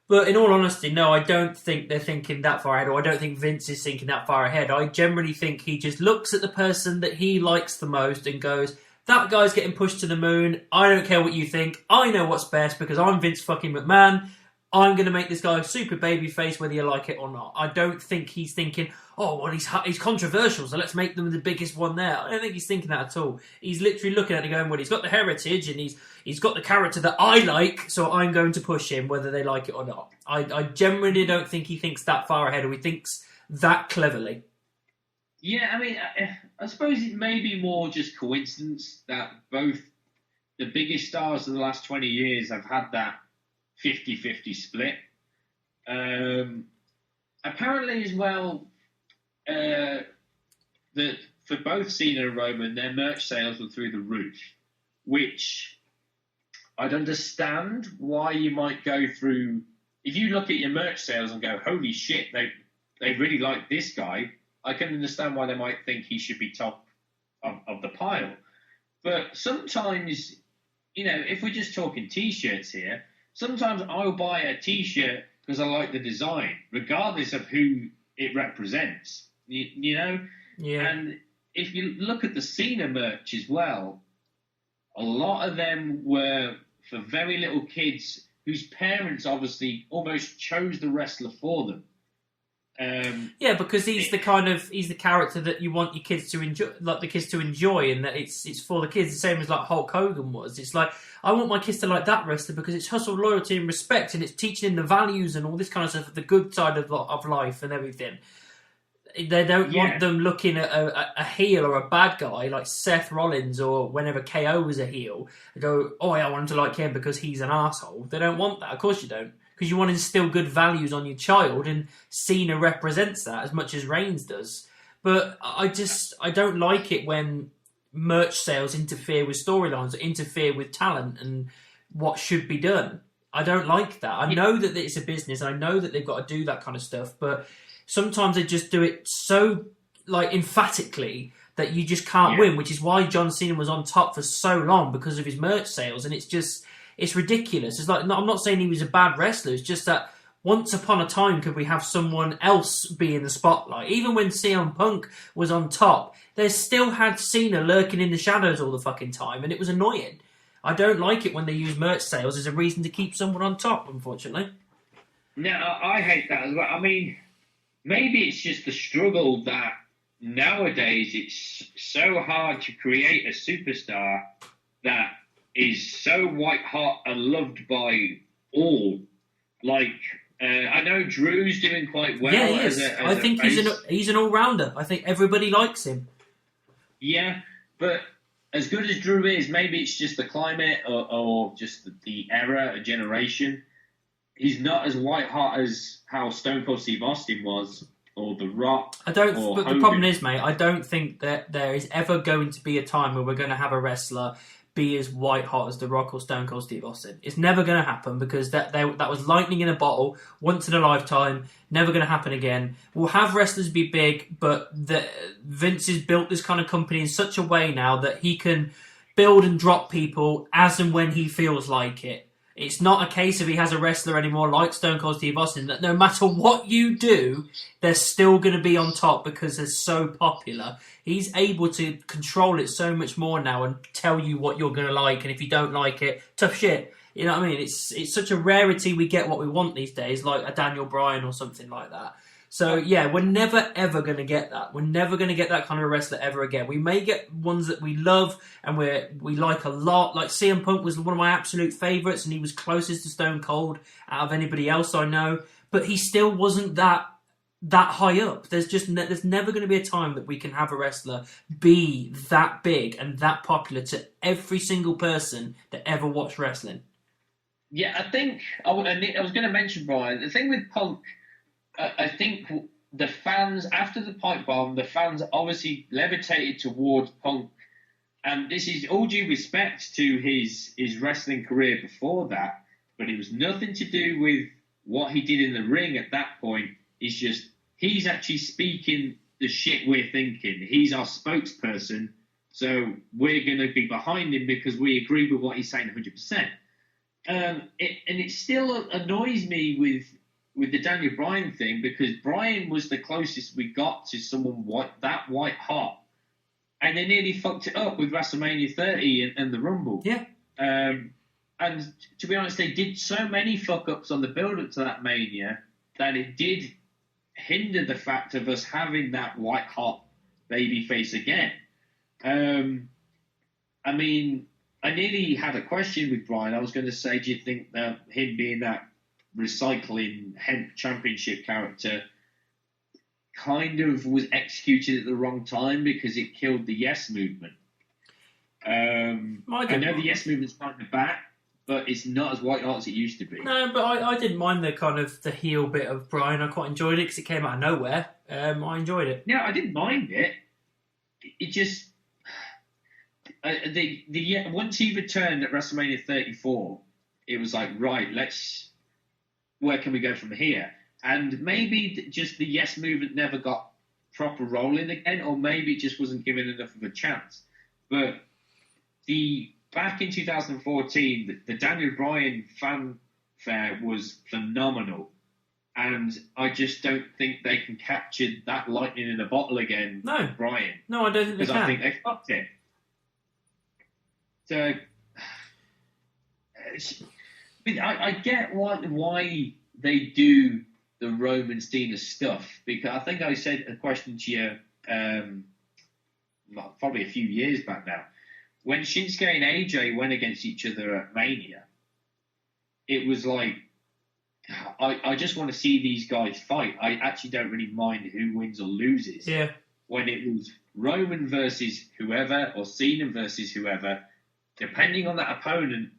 But in all honesty, no, I don't think they're thinking that far ahead, or I don't think Vince is thinking that far ahead. I generally think he just looks at the person that he likes the most and goes, that guy's getting pushed to the moon. I don't care what you think. I know what's best because I'm Vince fucking McMahon. I'm going to make this guy a super babyface whether you like it or not. I don't think he's thinking, oh, well, he's controversial, so let's make them the biggest one there. I don't think he's thinking that at all. He's literally looking at it going, well, he's got the heritage and he's got the character that I like, so I'm going to push him whether they like it or not. I genuinely don't think he thinks that far ahead, or he thinks that cleverly. Yeah, I mean, I suppose it may be more just coincidence that both the biggest stars of the last 20 years have had that 50-50 split. Apparently as well, that for both Cena and Roman, their merch sales were through the roof, which I'd understand why you might go through. If you look at your merch sales and go, holy shit, they really like this guy, I can understand why they might think he should be top of the pile. But sometimes, you know, if we're just talking T-shirts here, sometimes I'll buy a T-shirt because I like the design, regardless of who it represents. You know? Yeah. And if you look at the Cena merch as well, a lot of them were for very little kids whose parents obviously almost chose the wrestler for them. Yeah, because he's the character that you want your kids to enjoy, like the kids to enjoy, and that it's for the kids, the same as like Hulk Hogan was. It's like, I want my kids to like that wrestler because it's hustle, loyalty, and respect, and it's teaching them the values and all this kind of stuff, the good side of life and everything. They don't want them looking at a heel or a bad guy like Seth Rollins or whenever KO was a heel. They go, oh, I want him to like him because he's an arsehole. They don't want that. Of course you don't. Because you want to instill good values on your child, and Cena represents that as much as Reigns does. But I don't like it when merch sales interfere with storylines, or interfere with talent and what should be done. I don't like that. I know that it's a business, and I know that they've got to do that kind of stuff, but sometimes they just do it so like emphatically that you just can't win, which is why John Cena was on top for so long, because of his merch sales, and it's ridiculous. It's like, I'm not saying he was a bad wrestler. It's just that once upon a time, could we have someone else be in the spotlight? Even when CM Punk was on top, they still had Cena lurking in the shadows all the fucking time, and it was annoying. I don't like it when they use merch sales as a reason to keep someone on top, unfortunately. No, I hate that as well. I mean, maybe it's just the struggle that nowadays it's so hard to create a superstar that is so white hot and loved by all. Like, I know Drew's doing quite well. Yeah, he is. I think he's an all-rounder. I think everybody likes him. Yeah, but as good as Drew is, maybe it's just the climate or just the era, a generation. He's not as white hot as how Stone Cold Steve Austin was, or The Rock. But Hogan. The problem is, mate, I don't think that there is ever going to be a time where we're going to have a wrestler be as white hot as The Rock or Stone Cold Steve Austin. It's never going to happen, because that was lightning in a bottle, once in a lifetime, never going to happen again. We'll have wrestlers be big, but Vince has built this kind of company in such a way now that he can build and drop people as and when he feels like it. It's not a case of he has a wrestler anymore like Stone Cold Steve Austin that no matter what you do, they're still going to be on top because they're so popular. He's able to control it so much more now and tell you what you're going to like, and if you don't like it, tough shit. You know what I mean? It's such a rarity we get what we want these days, like a Daniel Bryan or something like that. So, yeah, we're never, ever going to get that. We're never going to get that kind of wrestler ever again. We may get ones that we love and we like a lot. Like CM Punk was one of my absolute favourites, and he was closest to Stone Cold out of anybody else I know. But he still wasn't that high up. There's never going to be a time that we can have a wrestler be that big and that popular to every single person that ever watched wrestling. Yeah, I think I was going to mention, Brian, the thing with Punk, I think the fans, after the pipe bomb, the fans obviously levitated towards Punk. And this is all due respect to his wrestling career before that, but it was nothing to do with what he did in the ring at that point. It's just, he's actually speaking the shit we're thinking. He's our spokesperson, so we're going to be behind him because we agree with what he's saying 100%. And it still annoys me with the Daniel Bryan thing, because Bryan was the closest we got to someone that white hot, and they nearly fucked it up with WrestleMania 30 and the Rumble. Yeah. And to be honest, they did so many fuck-ups on the build-up to that Mania that it did hinder the fact of us having that white-hot babyface again. I mean, I nearly had a question with Bryan. I was going to say, do you think that him being that recycling hemp championship character kind of was executed at the wrong time because it killed the Yes movement? I know the Yes movement's kind of back, but it's not as white hot as it used to be. No, but I didn't mind the heel bit of Bryan. I quite enjoyed it because it came out of nowhere. I enjoyed it. Yeah, I didn't mind it. It just once he returned at WrestleMania 34, it was like, right, where can we go from here? And maybe just the Yes movement never got proper rolling again, or maybe it just wasn't given enough of a chance. But back in 2014, the Daniel Bryan fanfare was phenomenal. And I just don't think they can capture that lightning in a bottle again. No. Bryan. No, I don't think they can. Because I think they fucked it. So, I get why they do the Roman Cena stuff, because I think I said a question to you probably a few years back now. When Shinsuke and AJ went against each other at Mania, it was like, I just want to see these guys fight. I actually don't really mind who wins or loses. Yeah. When it was Roman versus whoever or Cena versus whoever, depending on that opponent,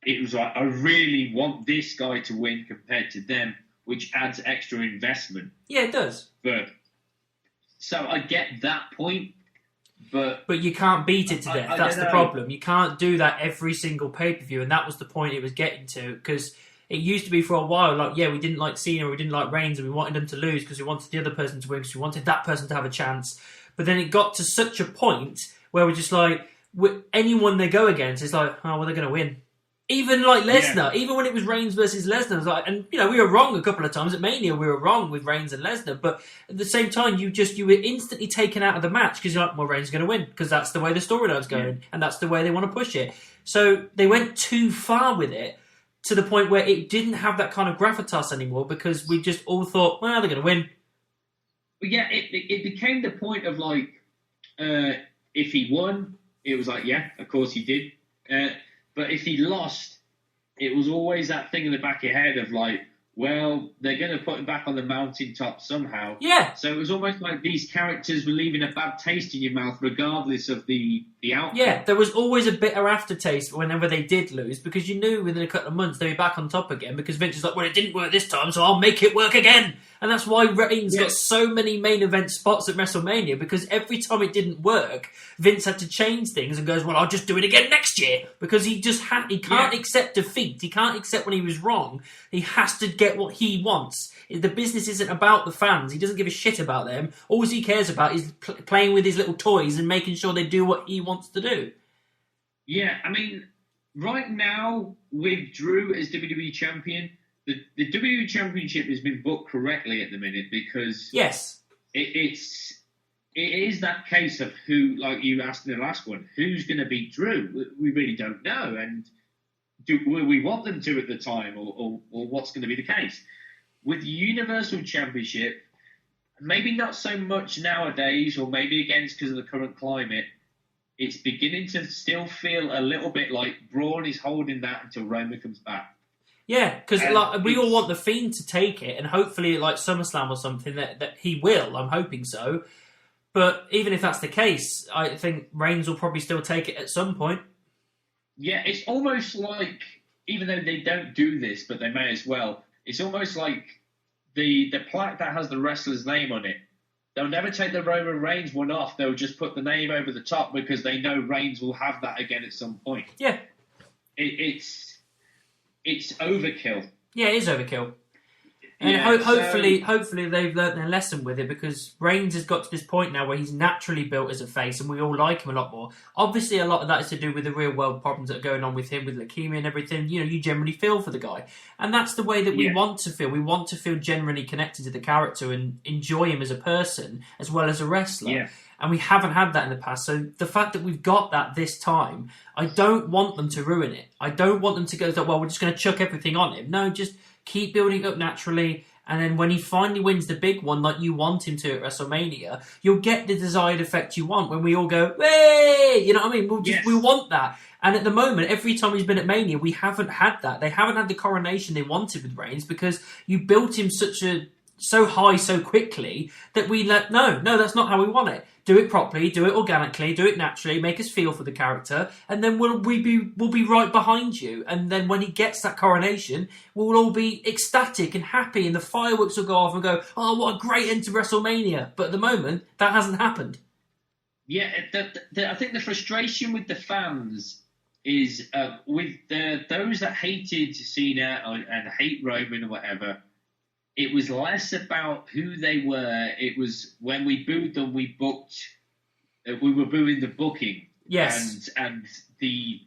it was like, I really want this guy to win compared to them, which adds extra investment. Yeah, it does. So I get that point, but you can't beat it to death. That's the problem. You can't do that every single pay-per-view, and that was the point it was getting to, because it used to be for a while, like, yeah, we didn't like Cena, we didn't like Reigns, and we wanted them to lose because we wanted the other person to win, because we wanted that person to have a chance. But then it got to such a point where we're just like, anyone they go against is like, oh, well, they're going to win. Even like Lesnar, even when it was Reigns versus Lesnar, it was like, and we were wrong a couple of times at Mania. We were wrong with Reigns and Lesnar, but at the same time, you were instantly taken out of the match because you're like, well, Reigns is going to win because that's the way the storyline's going, and that's the way they want to push it. So they went too far with it to the point where it didn't have that kind of gravitas anymore, because we just all thought, well, they're going to win. But yeah, it became the point of like, if he won, it was like, yeah, of course he did. But if he lost, it was always that thing in the back of your head of like, well, they're going to put him back on the mountaintop somehow. Yeah. So it was almost like these characters were leaving a bad taste in your mouth regardless of the outcome. Yeah, there was always a bitter aftertaste whenever they did lose, because you knew within a couple of months they'd be back on top again, because Vince is like, well, it didn't work this time, so I'll make it work again. And that's why Reigns got so many main event spots at WrestleMania, because every time it didn't work, Vince had to change things and goes, well, I'll just do it again next year, because he just he can't accept defeat. He can't accept when he was wrong. He has to get what he wants. The business isn't about the fans. He doesn't give a shit about them. All he cares about is playing with his little toys and making sure they do what he wants to do. Yeah, I mean, right now with Drew as WWE champion, the WWE championship has been booked correctly at the minute because Yes. it is that case of who, like you asked in the last one, who's going to beat Drew? We really don't know, and will we want them to at the time, or what's going to be the case? With the Universal Championship, maybe not so much nowadays, or maybe again because of the current climate, it's beginning to still feel a little bit like Braun is holding that until Roman comes back. Yeah, because like, we all want the Fiend to take it, and hopefully, like SummerSlam or something, that he will. I'm hoping so. But even if that's the case, I think Reigns will probably still take it at some point. Yeah, it's almost like, even though they don't do this, but they may as well, it's almost like the plaque that has the wrestler's name on it. They'll never take the Roman Reigns one off. They'll just put the name over the top because they know Reigns will have that again at some point. Yeah. It's overkill. Yeah, it is overkill. And Yeah, hopefully they've learnt their lesson with it, because Reigns has got to this point now where he's naturally built as a face and we all like him a lot more. Obviously, a lot of that is to do with the real world problems that are going on with him, with leukemia and everything. You know, you generally feel for the guy. And that's the way that we want to feel. We want to feel genuinely connected to the character and enjoy him as a person as well as a wrestler. Yeah. And we haven't had that in the past. So the fact that we've got that this time, I don't want them to ruin it. I don't want them to go, well, we're just going to chuck everything on him. No, just keep building up naturally. And then when he finally wins the big one like you want him to at WrestleMania, you'll get the desired effect you want when we all go, hey! You know what I mean? We want that. And at the moment, every time he's been at Mania, we haven't had that. They haven't had the coronation they wanted with Reigns because you built him so high so quickly that no, that's not how we want it. Do it properly, do it organically, do it naturally, make us feel for the character, and then we'll be right behind you. And then when he gets that coronation, we'll all be ecstatic and happy, and the fireworks will go off and go, oh, what a great end to WrestleMania. But at the moment, that hasn't happened. Yeah, I think the frustration with the fans is with those that hated Cena and hate Roman or whatever. It was less about who they were. It was when we booed them, we were booing the booking. Yes. And the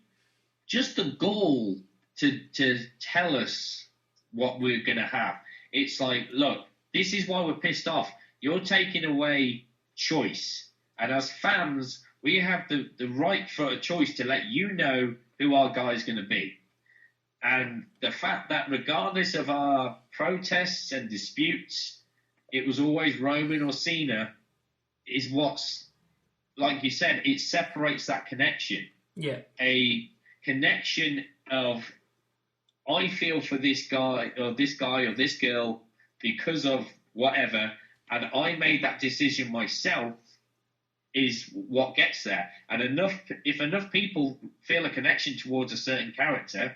gall to tell us what we're going to have. It's like, look, this is why we're pissed off. You're taking away choice. And as fans, we have the right for a choice to let you know who our guy's going to be. And the fact that regardless of our protests and disputes, it was always Roman or Cena is what's, like you said, it separates that connection. Yeah. A connection of, I feel for this guy or this girl because of whatever, and I made that decision myself, is what gets there. And if enough people feel a connection towards a certain character,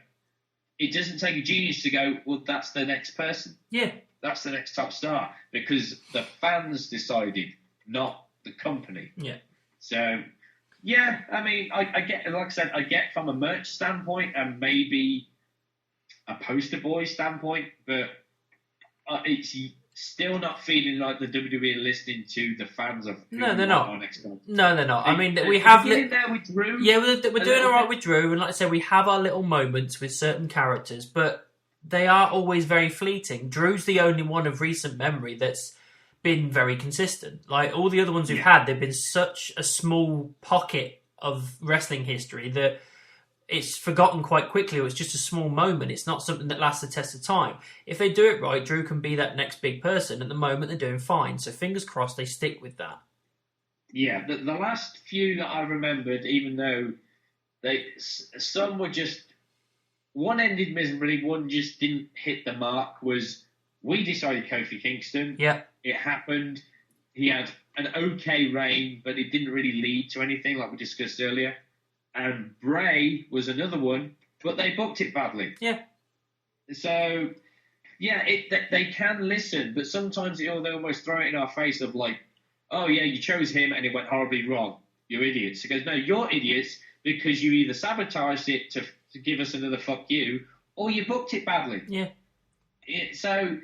it doesn't take a genius to go, well, that's the next person. Yeah. That's the next top star. Because the fans decided, not the company. Yeah. So, yeah, I mean, I get, like I said, I get from a merch standpoint and maybe a poster boy standpoint, but it's still not feeling like the WWE are listening to the fans of No, they're not. No, they're not. I mean, we have there with Drew. Yeah, we're doing all right with Drew, and like I said, we have our little moments with certain characters, but they are always very fleeting. Drew's the only one of recent memory that's been very consistent. Like all the other ones we've had, they've been such a small pocket of wrestling history that it's forgotten quite quickly, or it's just a small moment. It's not something that lasts the test of time. If they do it right, Drew can be that next big person. At the moment, they're doing fine. So fingers crossed they stick with that. Yeah, the last few that I remembered, even though some were just, one ended miserably, one just didn't hit the mark, was we decided Kofi Kingston. Yeah. It happened. He had an okay reign, but it didn't really lead to anything like we discussed earlier. And Bray was another one, but they booked it badly. Yeah. So, yeah, they can listen, but sometimes they almost throw it in our face of like, oh, yeah, you chose him and it went horribly wrong. You're idiots. He goes, no, you're idiots because you either sabotaged it to give us another fuck you, or you booked it badly. Yeah. So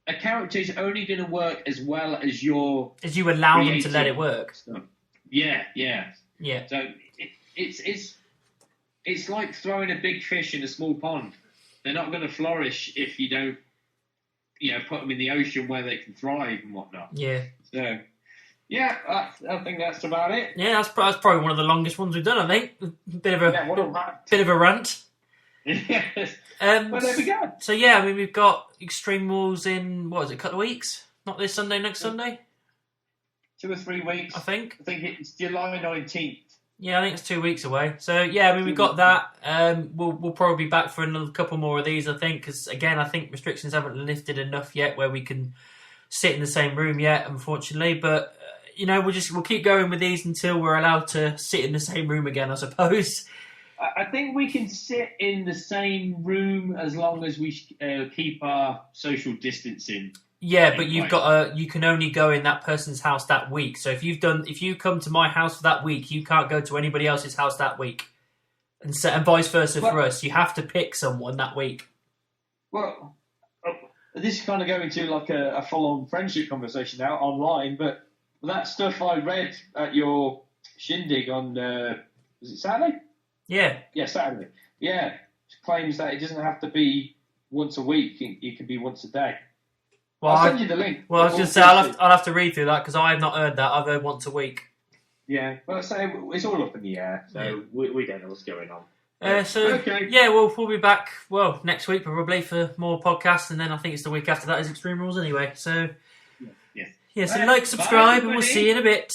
a character is only going to work as well as you allow them to let it work. Stuff. Yeah. Yeah. So it's it's like throwing a big fish in a small pond. They're not going to flourish if you don't, put them in the ocean where they can thrive and whatnot. Yeah. So, yeah, I think that's about it. Yeah, that's probably one of the longest ones we've done, I think. Bit of a rant. Yes. Well, there we go. So, yeah, I mean, we've got Extreme Rules in, a couple of weeks? Not this Sunday, next Sunday? 2 or 3 weeks. I think it's July 19th. Yeah, I think it's 2 weeks away. So, yeah, I mean, we've got that. We'll probably be back for another couple more of these, I think, because, again, I think restrictions haven't lifted enough yet where we can sit in the same room yet, unfortunately. But, we'll keep going with these until we're allowed to sit in the same room again, I suppose. I think we can sit in the same room as long as we keep our social distancing. Yeah, but you can only go in that person's house that week. So if you come to my house for that week, you can't go to anybody else's house that week, and vice versa for us. You have to pick someone that week. Well, this is kind of going to like a full-on friendship conversation now online, but that stuff I read at your shindig on was it Saturday? Yeah, Saturday. Yeah, claims that it doesn't have to be once a week; it can be once a day. Well, I'll send you the link. Well, I was going to say, I'll have to read through that because I have not heard that. I've heard once a week. Yeah, well, say it's all up in the air, so Yeah. we don't know what's going on. Okay. Yeah, we'll be back, next week probably for more podcasts, and then I think it's the week after that is Extreme Rules anyway. So, Yeah. Yeah, so like, subscribe, and we'll see you in a bit.